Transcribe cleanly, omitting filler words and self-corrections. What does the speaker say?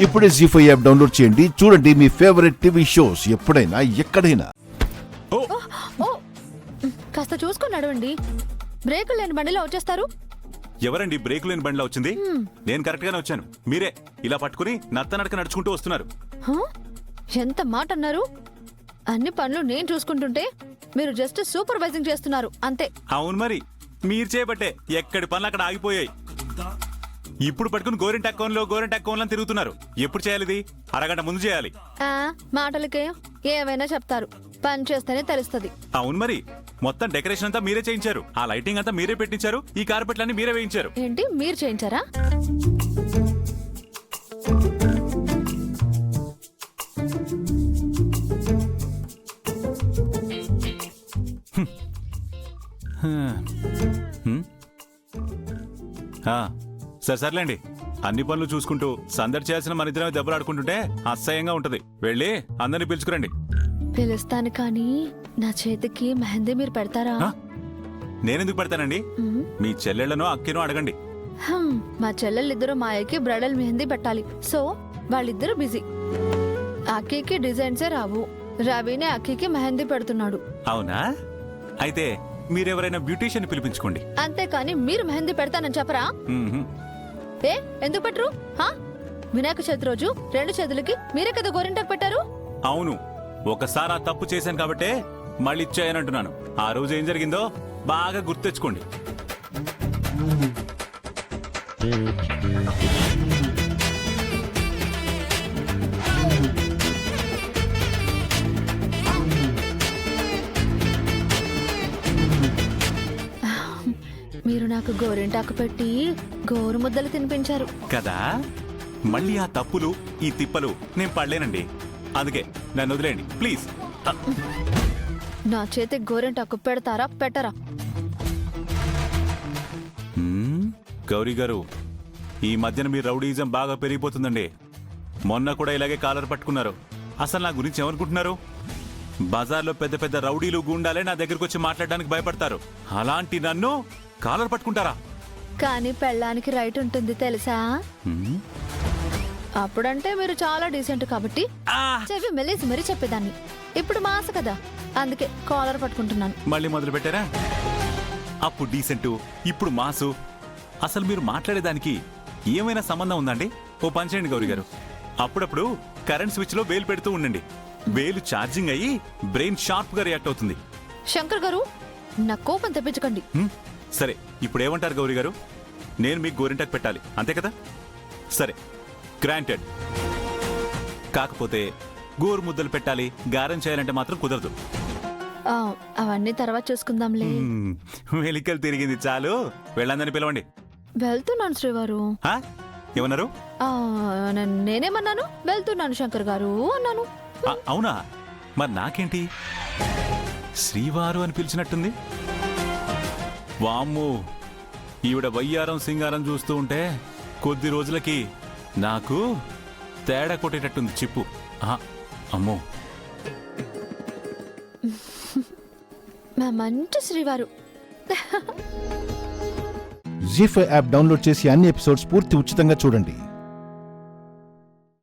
ఇప్పుడే జీ5 app download చేయండి. చూడండి మీ ఫేవరెట్ టీవీ షోస్ ఎప్పుడైనా ఎక్కడైనా. కాస్త చూసుకొని నడవండి. బ్రేకులు లేని బండిలో వచ్చేస్తారు. ఎవరండి బ్రేకు లేని బండిలో వచ్చింది? నేను కరెక్ట్ గానే వచ్చాను. మీరే ఇలా పట్టుకుని నత్తనడక నడుచుకుంటూ వస్తున్నారు. ఎంత మాట అన్నారు? అన్ని పనులు నేను చూసుకుంటుంటే మీరు జస్ట్ సూపర్వైజింగ్ చేస్తున్నారు అంతే. అవును మరి, మీరు చేయబట్టే ఎక్కడి పనులు అక్కడ ఆగిపోయాయి. ఇప్పుడు పట్టుకుని గోరెంటాక్కోన్లో తిరుగుతున్నారు. ఎప్పుడు చేయాలి ఇది? అరగంట ముందు చేయాలి. మాటలకే ఏవైనా చెప్తారు, పని చేస్తేనే తెలుస్తుంది. అవును మరి, మొత్తం డెకరేషన్ అంతా మీరే చేయించారు. ఆ లైటింగ్ అంతా మీరే పెట్టించారు. ఈ కార్పెట్లన్నీ మీరే వేయించారు. ఏంటి మీరు చేయించారా? సర్లేండి, అన్ని పనులు చూసుకుంటూ సందడి చేయాల్సిన మన ఇద్దరమే దెబ్బలాడుకుంటుంటే అసహ్యంగా ఉంటది. వెళ్ళి అందరిని పిలుచుకురండి. పిలుస్తాను కానీ నా చేతికి మెహందీ మీరు పెడతారా? నేనెందుకు పెడతానండి? మీ చెల్లెళ్లను అక్కినో అడగండి. మా చెల్లెళ్ళిద్దరూ మాయకి బ్రైడల్ మెహందీ పెట్టాలి. సో వాళ్ళిద్దరూ బిజీ. అక్కీకి డిజైన్సే రావు. రవినే అక్కీకి మెహందీ పెడుతున్నాడు. అవునా? అయితే మీరెవరైనా బ్యూటీషియన్ పిలిపించుకోండి. అంతేకాని మీరు మెహందీ పెడతానని చెప్పరా? ఎందుకు పెట్టరు? వినాయక చవితి రోజు 2 చేతులకి మీరే కదా గోరింటాకు పెట్టారు. అవును, ఒకసారి ఆ తప్పు చేశాను కాబట్టే మళ్ళీ ఇచ్చాయనంటున్నాను. ఆ రోజు ఏం జరిగిందో బాగా గుర్తెచ్చుకోండి. మీరు నాకు గోరింటాకు పెట్టి గోరు ముద్దలు తినిపించారు కదా. మళ్ళీ ఆ తప్పులు ఈ తిప్పలు నేను పడలేనండి. అందుకే నన్ను వదిలేండి ప్లీజ్. నా చేతి గోరింటాకు పెడతారా పెట్టరా? గౌరీ గారు, ఈ మధ్యన మీ రౌడీజం బాగా పెరిగిపోతుందండి. మొన్న కూడా ఇలాగే కాలర్ పట్టుకున్నారు. అసలు నా గురించి ఏమనుకుంటున్నారు? బజార్లో పెద్ద పెద్ద రౌడీలు గుండాలే నా దగ్గరకు వచ్చి మాట్లాడడానికి భయపడతారు. అలాంటి నన్ను కాలర్ పట్టుకుంటారా? కానీ పెళ్ళానికి రైట్ ఉంటుంది తెలుసా? అప్పుడంటే మీరు చాలా డీసెంట్ కాబట్టి చెవి మెల్లేసి మరీ చెప్పేదాన్ని. ఇప్పుడు మాస కదా, అందుకే కాలర్ పట్టుకుంటున్నాను. మళ్ళీ మొదలు పెట్టారా? అప్పుడు డీసెంట్, ఇప్పుడు మాసు. అసలు మీరు మాట్లాడేదానికి ఏమైనా సంబంధం ఉందండి? ఓ పని చేయండి గౌరీ గారు, అప్పుడప్పుడు కరెంట్ స్విచ్ లో వేలు పెడుతూ ఉండండి. వేలు ఛార్జింగ్ అయ్యి బ్రెయిన్ షార్ప్ గా రియాక్ట్ అవుతుంది. శంకర్ గారు, నా కోపం తెప్పించకండి. సరే, ఇప్పుడు ఏమంటారు గౌరీ గారు? నేను మీకు గోరింటాకు పెట్టాలి అంతే కదా? సరే, గ్రాంటెడ్. కాకపోతే గోరు ముద్దలు పెట్టాలి, గారం చేయాలంటే మాత్రం కుదరదు. అవన్నీ తర్వాత చూసుకుందాంలే. వెలికలు తిరిగింది చాలు, వెళ్ళందని పిలవండి. వెళ్తున్నాను శ్రీవారు. ఏమన్నారు? నేనేమన్నాను? వెళ్తున్నాను శంకర్ గారు అన్నాను. అవునా? మరి నాకేంటి శ్రీవారు అని పిలిచినట్టుంది? వామ్ము, ఈవిడ వయ్యారం సింగారం చూస్తూ ఉంటే కొద్ది రోజులకి నాకు తేడా కొట్టేటట్టుంది చిప్పు. అమ్మో, మా మంచి శ్రీవారు. జీ5 యాప్ డౌన్లోడ్ చేసి అన్ని ఎపిసోడ్స్ పూర్తి ఉచితంగా చూడండి.